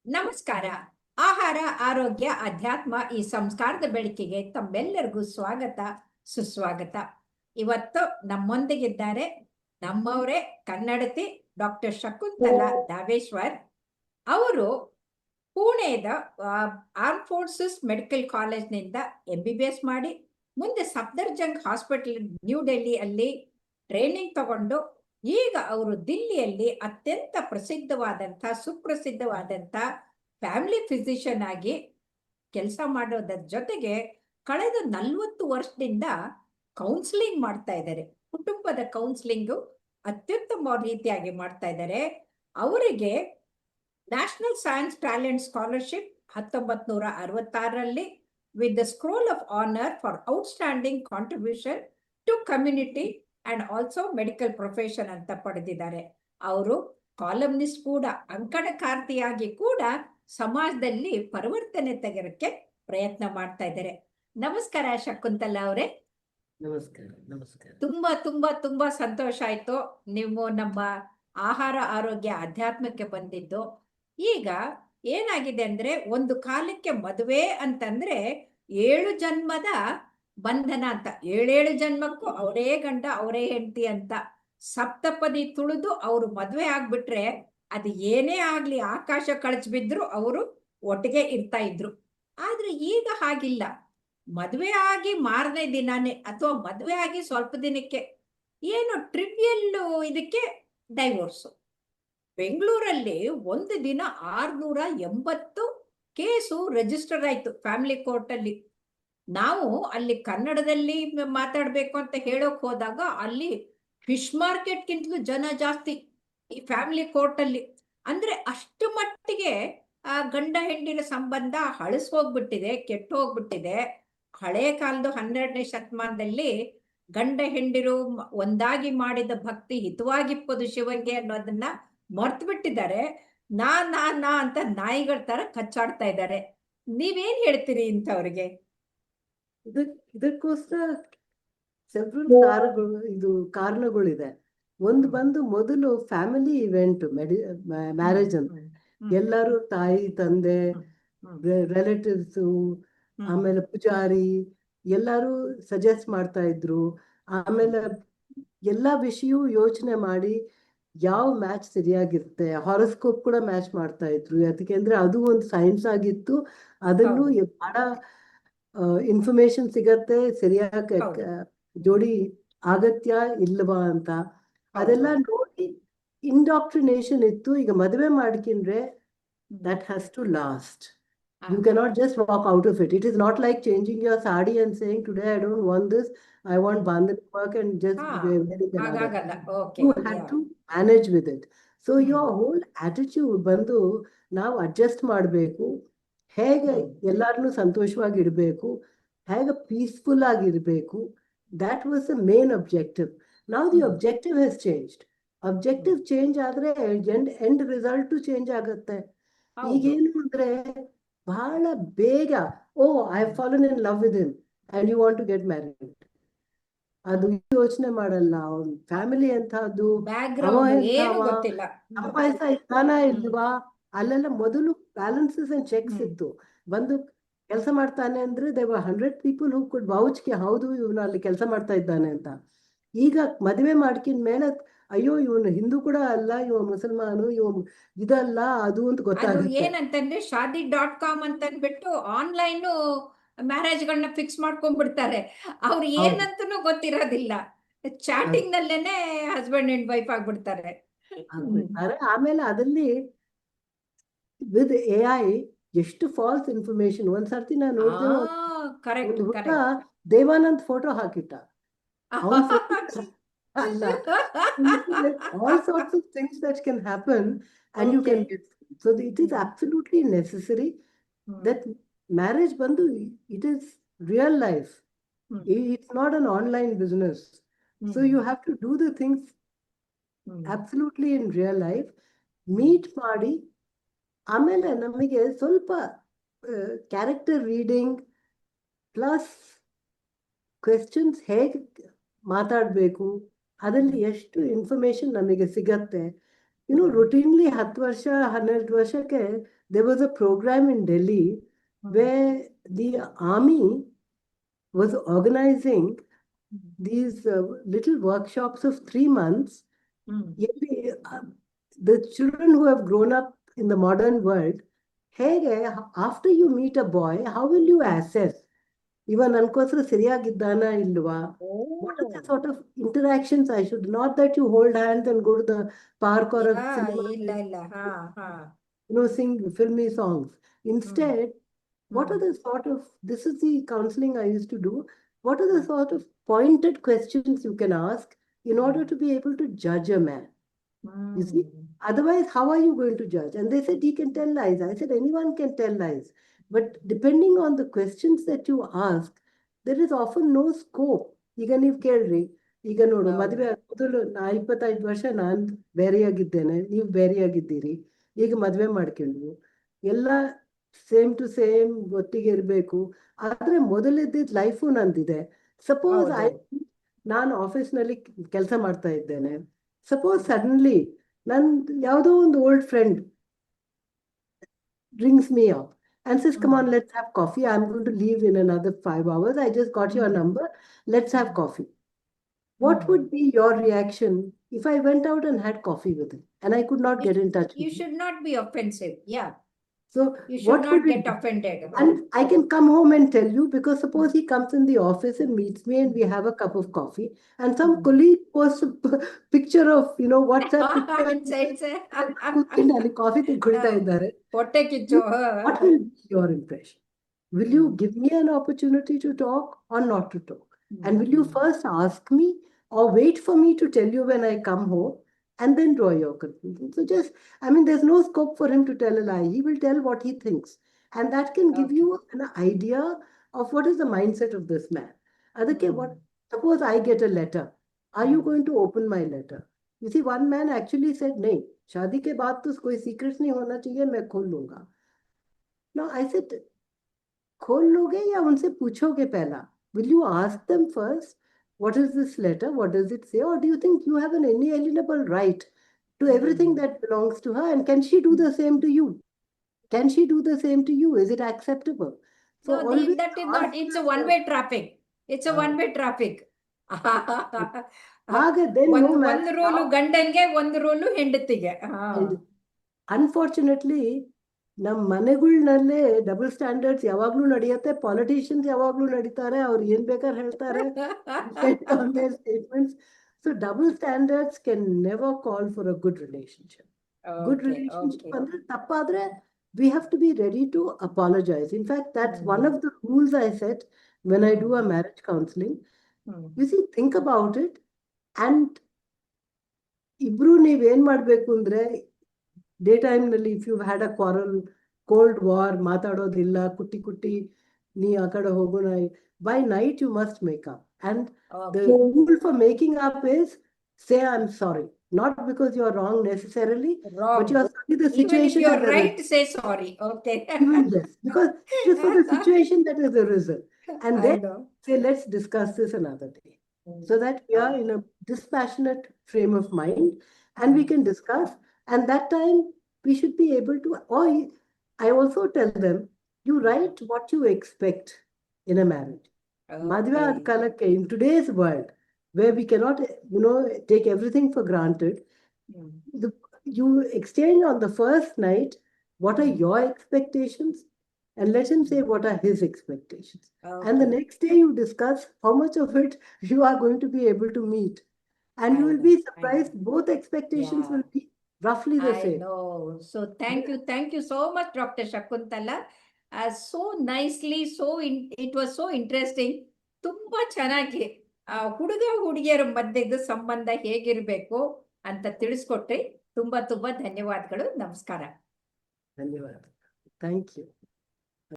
ನಮಸ್ಕಾರ. ಆಹಾರ, ಆರೋಗ್ಯ, ಅಧ್ಯಾತ್ಮ ಈ ಸಂಸ್ಕಾರದ ಬೆಳಕಿಗೆ ತಮ್ಮೆಲ್ಲರಿಗೂ ಸ್ವಾಗತ, ಸುಸ್ವಾಗತ. ಇವತ್ತು ನಮ್ಮೊಂದಿಗಿದ್ದಾರೆ ನಮ್ಮವರೇ ಕನ್ನಡತಿ ಡಾಕ್ಟರ್ ಶಕುಂತಲಾ ದಾವೇಶ್ವರ್. ಅವರು ಪುಣೆದ ಆರ್ಮ್ ಫೋರ್ಸಸ್ ಮೆಡಿಕಲ್ ಕಾಲೇಜ್ನಿಂದ MBBS ಮಾಡಿ ಮುಂದೆ ಸಫ್ದರ್ಜಂಗ್ ಹಾಸ್ಪಿಟಲ್ ನ್ಯೂ ಡೆಲ್ಲಿಯಲ್ಲಿ ಟ್ರೈನಿಂಗ್ ತಗೊಂಡು ಈಗ ಅವರು ದಿಲ್ಲಿಯಲ್ಲಿ ಅತ್ಯಂತ ಸುಪ್ರಸಿದ್ಧವಾದಂಥ ಫ್ಯಾಮಿಲಿ ಫಿಸಿಷಿಯನ್ ಆಗಿ ಕೆಲಸ ಮಾಡೋದ್ರ ಜೊತೆಗೆ ಕಳೆದ 40 ವರ್ಷದಿಂದ ಕೌನ್ಸಿಲಿಂಗ್ ಮಾಡ್ತಾ ಇದ್ದಾರೆ. ಕುಟುಂಬದ ಕೌನ್ಸಿಲಿಂಗು ಅತ್ಯುತ್ತಮ ರೀತಿಯಾಗಿ ಮಾಡ್ತಾ ಇದ್ದಾರೆ. ಅವರಿಗೆ ನ್ಯಾಷನಲ್ ಸೈನ್ಸ್ ಟ್ಯಾಲೆಂಟ್ ಸ್ಕಾಲರ್ಶಿಪ್ 1966ರಲ್ಲಿ with the scroll of honour for outstanding contribution to community and also medical profession ಅಂತ ಪಡೆದಿದ್ದಾರೆ. ಅವರು ಕಾಲಮ್ನಿಸ್ಟ್ ಕೂಡ, ಅಂಕಣಕಾರ್ತಿಯಾಗಿ ಕೂಡ ಸಮಾಜದಲ್ಲಿ ಪರಿವರ್ತನೆ ತೆಗೆರಕ್ಕೆ ಪ್ರಯತ್ನ ಮಾಡ್ತಾ ಇದ್ದಾರೆ. ನಮಸ್ಕಾರ ಶಕುಂತಲಾ ಅವರೇ. ನಮಸ್ಕಾರ. ನಮಸ್ಕಾರ. ತುಂಬಾ ತುಂಬಾ ತುಂಬಾ ಸಂತೋಷ ಆಯ್ತು ನೀವು ನಮ್ಮ ಆಹಾರ ಆರೋಗ್ಯ ಅಧ್ಯಾತ್ಮಕ್ಕೆ ಬಂದಿದ್ದು. ಈಗ ಏನಾಗಿದೆ ಅಂದ್ರೆ, ಒಂದು ಕಾಲಕ್ಕೆ ಮದುವೆ ಅಂತಂದ್ರೆ 7 ಜನ್ಮದ ಬಂಧನ ಅಂತ, 7 ಜನ್ಮಕ್ಕೂ ಅವರೇ ಗಂಡ ಅವರೇ ಹೆಂಡತಿ ಅಂತ ಸಪ್ತಪದಿ ತುಳಿದು ಅವರು ಮದುವೆ ಆಗ್ಬಿಟ್ರೆ ಅದು ಏನೇ ಆಗ್ಲಿ ಆಕಾಶ ಕಳಚಿ ಬಿದ್ರು ಅವರು ಒಟ್ಟಿಗೆ ಇರ್ತಾ ಇದ್ರು. ಆದ್ರೆ ಈಗ ಹಾಗಿಲ್ಲ. ಮದುವೆ ಆಗಿ ಮಾರನೇ ದಿನಾನೇ ಅಥವಾ ಮದುವೆ ಆಗಿ ಸ್ವಲ್ಪ ದಿನಕ್ಕೆ ಏನು ಟ್ರಿವಿಯಲ್ ಇದಕ್ಕೆ ಡೈವೋರ್ಸು. ಬೆಂಗಳೂರಲ್ಲಿ ಒಂದು ದಿನ 680 ಕೇಸು ರಿಜಿಸ್ಟರ್ ಆಯ್ತು ಫ್ಯಾಮಿಲಿ ಕೋರ್ಟ್ ಅಲ್ಲಿ. ನಾವು ಅಲ್ಲಿ ಕನ್ನಡದಲ್ಲಿ ಮಾತಾಡ್ಬೇಕು ಅಂತ ಹೇಳೋಕ್ ಹೋದಾಗ ಅಲ್ಲಿ ಫಿಶ್ ಮಾರ್ಕೆಟ್ಗಿಂತಲೂ ಜನ ಜಾಸ್ತಿ ಈ ಫ್ಯಾಮಿಲಿ ಕೋರ್ಟ್ ಅಲ್ಲಿ. ಅಂದ್ರೆ ಅಷ್ಟು ಮಟ್ಟಿಗೆ ಆ ಗಂಡ ಹೆಂಡಿನ ಸಂಬಂಧ ಹಳಸ್ ಹೋಗ್ಬಿಟ್ಟಿದೆ, ಕೆಟ್ಟು ಹೋಗ್ಬಿಟ್ಟಿದೆ. ಹಳೆ ಕಾಲದ 12ನೇ ಶತಮಾನದಲ್ಲಿ ಗಂಡ ಹೆಂಡಿರು ಒಂದಾಗಿ ಮಾಡಿದ ಭಕ್ತಿ ಹಿತವಾಗಿಪ್ಪದು ಶಿವಂಗೆ ಅನ್ನೋದನ್ನ ಮರ್ತು ಬಿಟ್ಟಿದ್ದಾರೆ. ನಾ ಅಂತ ನಾಯಿಗಳ ತರ ಕಚ್ಚಾಡ್ತಾ ಇದ್ದಾರೆ. ನೀವೇನ್ ಹೇಳ್ತೀರಿ ಇಂಥವ್ರಿಗೆ? ಇದಕ್ಕೋಸ್ಕರ ಸೆವ್ರಲ್ ಕಾರಣಗಳಿದೆ. ಒಂದು ಬಂದು ಮೊದಲು ಫ್ಯಾಮಿಲಿ ಇವೆಂಟ್ ಮ್ಯಾರೇಜ್ ಅಂತ ಎಲ್ಲರೂ ತಾಯಿ ತಂದೆ ರಿಲೇಟಿವ್ಸ್ ಆಮೇಲೆ ಪೂಜಾರಿ ಎಲ್ಲರೂ ಸಜೆಸ್ಟ್ ಮಾಡ್ತಾ ಇದ್ರು. ಆಮೇಲೆ ಎಲ್ಲಾ ವಿಷಯ ಯೋಚನೆ ಮಾಡಿ ಯಾವ ಮ್ಯಾಚ್ ಸರಿಯಾಗಿರುತ್ತೆ, ಹಾರೋಸ್ಕೋಪ್ ಕೂಡ ಮ್ಯಾಚ್ ಮಾಡ್ತಾ ಇದ್ರು. ಅದಕ್ಕೆ ಅಂದ್ರೆ ಅದು ಒಂದು ಸೈನ್ಸ್ ಆಗಿತ್ತು. ಅದನ್ನು ಬಹಳ ಇನ್ಫಾರ್ಮೇಶನ್ ಸಿಗತ್ತೆ, ಸರಿಯಾಗಿ ಜೋಡಿ ಆಗತ್ಯ ಇಲ್ವಾ ಅಂತ ಅದೆಲ್ಲ ನೋಡಿ ಇಂಡಾಕ್ಟ್ರಿನೇಷನ್ ಇತ್ತು. ಈಗ ಮದುವೆ ಮಾಡ್ಕೊಂಡ್ರೆ that has to last. You cannot just walk out of it. It is not like changing your sari and saying today I don't want this, I want bandhani work and just wearing another. You have to manage with it. So your whole attitude ಬಂದು ನಾವು adjust ಮಾಡಬೇಕು. ಹೇಗೆ ಎಲ್ಲಾರನ್ನು ಸಂತೋಷವಾಗಿ ಇಡಬೇಕು, ಹೇಗೆ peaceful ಆಗಿರ್ಬೇಕು. That was the main objective. Now the objective has changed. Objective change ಆದ್ರೆ end result change ಆಗುತ್ತೆ. ಈಗೇನು ಅಂದ್ರೆ ಬಹಳ ಬೇಗ I have fallen in love with him and you want to get married. ಅದು ಯೋಚನೆ ಮಾಡಲ್ಲ. ಅವ್ನ ಫ್ಯಾಮಿಲಿ ಎಂತದ್ದು, ಸಂಪಾದಿಸ ಇದ್ದಾನ ಇಲ್ವಾ, ಅಲ್ಲೆಲ್ಲ ಮೊದಲು ಬ್ಯಾಲೆನ್ಸಸ್ ಅಂಡ್ ಚೆಕ್ಸ್ ಇತ್ತು. ಬಂದು ಕೆಲಸ ಮಾಡ್ತಾನೆ ಅಂದ್ರೆ there were 100 people who could vouch ಹೌದು ಇವನು ಅಲ್ಲಿ ಕೆಲಸ ಮಾಡ್ತಾ ಇದ್ದಾನೆ ಅಂತ. ಈಗ ಮದುವೆ ಮಾಡ್ಕಿದ ಮೇಲೆ ಅಯ್ಯೋ ಇವನು ಹಿಂದೂ ಕೂಡ ಅಲ್ಲ, ಇವ ಮುಸಲ್ಮಾನು, ಇವ ಇದಲ್ಲ ಅದು ಅಂತ ಗೊತ್ತಾಗುತ್ತೆ. ಏನಂತಂದ್ರೆ shaadi.com ಅಂತಂದ್ಬಿಟ್ಟು ಆನ್ಲೈನ್ ಮ್ಯಾರೇಜ್ ಗಳನ್ನ ಫಿಕ್ಸ್ ಮಾಡ್ಕೊಂಡ್ಬಿಡ್ತಾರೆ. ಅವ್ರು ಏನಂತನೂ ಗೊತ್ತಿರೋದಿಲ್ಲ, ಚಾಟಿಂಗ್ ನಲ್ಲೇನೆ ಹಸ್ಬೆಂಡ್ ಅಂಡ್ ವೈಫ್ ಆಗ್ಬಿಡ್ತಾರೆ. ಆಮೇಲೆ ಅದಲ್ಲಿ ವಿತ್ AI ಎಷ್ಟು ಫಾಲ್ಸ್ ಇನ್ಫಾರ್ಮೇಶನ್. ಒಂದ್ಸರ್ತಿ ನಾನು ನೋಡಿದೆ, ದೇವಾನಂದ್ ಫೋಟೋ ಹಾಕಿಟ್ಟ. All sorts of things that can happen and you can get. So it is absolutely necessary that marriage bandu, it is real life. It's not an online business. So you have to do the things absolutely in real life. Meet ಮಾಡಿ ಆಮೇಲೆ ನಮಗೆ ಸ್ವಲ್ಪ character reading plus questions ಹೇಗೆ ಮಾತಾಡಬೇಕು, ಅದರಲ್ಲಿ ಎಷ್ಟು information ನಮಗೆ ಸಿಗತ್ತೆ. routinely 10 ವರ್ಷ 12 ವರ್ಷಕ್ಕೆ there was a program in Delhi where the army was organizing these little workshops of 3 months. ಎಲ್ಲಿ, the children who have grown up in the modern world, ಹೇಗೆ after you meet a boy, how will you assess ಇವ ನನ್ಕೋಸ್ಕರ ಸರಿಯಾಗಿದ್ದಾನ ಇಲ್ವಾ? What are the sort of interactions I should, not that you hold hands and go to the park or a cinema, ಇಲ್ಲ ಹಾ ಹಾ sing filmy songs. Instead, what are the sort of, this is the counseling I used to do, what are the sort of pointed questions you can ask in order to be able to judge a man? You see, otherwise, how are you going to judge? And they said, he can tell lies. I said, anyone can tell lies. But depending on the questions that you ask, there is often no scope. ಈಗ ನೀವು ಕೇಳ್ರಿ, ಈಗ ನೋಡು, ಮದುವೆ ಮೊದಲು 25 ವರ್ಷ ನಾನು ಬೇರೆಯಾಗಿದ್ದೇನೆ, ನೀವು ಬೇರೆಯಾಗಿದ್ದೀರಿ, ಈಗ ಮದುವೆ ಮಾಡ್ಕೊಂಡ್ವು, ಎಲ್ಲ ಸೇಮ್ ಟು ಸೇಮ್ ಒಟ್ಟಿಗೆ ಇರಬೇಕು. ಆದ್ರೆ ಮೊದಲಿದ್ದಿದ್ದ ಲೈಫು ನಂದಿದೆ. ಸಪೋಸ್ ನಾನು ಆಫೀಸ್ನಲ್ಲಿ ಕೆಲಸ ಮಾಡ್ತಾ ಇದ್ದೇನೆ. ಸಪೋಸ್ ಸಡನ್ಲಿ ನನ್ ಯಾವುದೋ ಒಂದು old friend rings me up and says, come on, let's have coffee. I'm going to leave in another 5 hours. I just got your number. Let's have coffee. What would be your reaction if I went out and had coffee with him and I could not get in touch You with him? should not be offensive. Yeah. So You should what not would it get be? offended. And I can come home and tell you, because suppose he comes in the office and meets me and we have a cup of coffee and some colleague posts a picture of, WhatsApp picture. ಕೂತ್ಕೊಂಡು coffee ತೆಗೆದುಕೊಳ್ತಾ ಇದ್ದಾರೆ. ಹೊಟ್ಟೆ ಕಿಚ್ಚು. What will be your impression? Will you give me an opportunity to talk or not to talk? And will you first ask me or wait for me to tell you when I come home and then draw your conclusion? So just, there's no scope for him to tell a lie. He will tell what he thinks. And that can give you an idea of what is the mindset of this man. Adake, suppose I get a letter. Are you going to open my letter? You see, one man actually said, नहीं, शादी के बाद तो कोई secrets नहीं होना चाहिए, मैं खोल लूंगा. Now I said, खोल लोगे या उनसे पूछोगे पहला? Will you ask them first, what is this letter? What does it say? Or do you think you have an inalienable right to everything that belongs to her? And can she do the same to you? Can she do the same to you? Is it acceptable? So No, always that is not. It's a yourself. one-way traffic. It's a one-way traffic. Then no ಒಂದು matter rule how- ಗಂಡನ್ಗೆ, ಒಂದು rule ಹೆಂಡತಿಗೆ. Unfortunately, ನಮ್ಮ ಮನೆಗಳಲ್ಲೇ double standards ಯಾವಾಗ್ಲೂ ನಡೆಯುತ್ತೆ. Politicians ಯಾವಾಗ್ಲೂ ನಡೀತಾರೆ, ಅವ್ರು ಏನ್ ಬೇಕಾದ್ರೆ ಹೇಳ್ತಾರೆ. On their statements. So double standards can never call for a good relationship. Good relationship ಅಂದ್ರೆ ತಪ್ಪಾದ್ರೆ we have to be ready to apologize. In fact, that's one of the rules I set when I do a marriage counseling. You see, think about it, and ಇಬ್ರು ನೀವೇನ್ ಮಾಡ್ಬೇಕು ಅಂದ್ರೆ, day time ನಲ್ಲಿ if you had a quarrel, cold war, ಮಾತಾಡೋದಿಲ್ಲ, ಕುಟ್ಟಿ ನೀ ಆ ಕಡೆ ಹೋಗೋಣ, by night you must make up. And the rule for making up is say I'm sorry, not because you are wrong necessarily, but you are sorry the situation. Even if you're right, say sorry. Okay. Even yes, because it is for the situation that is arisen. And then say, let's discuss this another day, so that we are in a dispassionate frame of mind and we can discuss. And that time we should be able to, or I also tell them, you write what you expect in a marriage. Madhva ad kalakke, in today's world, where we cannot, take everything for granted, you exchange on the first night, what are your expectations? And let him say what are his expectations. And the next day you discuss how much of it you are going to be able to meet. And you will be surprised, both expectations will be roughly the same. I know. So thank you so much, Dr. Shakuntala. So nicely, it was so interesting. ತುಂಬಾ ಚೆನ್ನಾಗಿ ಹುಡುಗ ಹುಡುಗಿಯರ ಮಧ್ಯದ ಸಂಬಂಧ ಹೇಗಿರ್ಬೇಕು ಅಂತ ತಿಳಿಸ್ಕೊಟ್ರಿ. ತುಂಬಾ ಧನ್ಯವಾದಗಳು. ನಮಸ್ಕಾರ. ಧನ್ಯವಾದ. Thank you.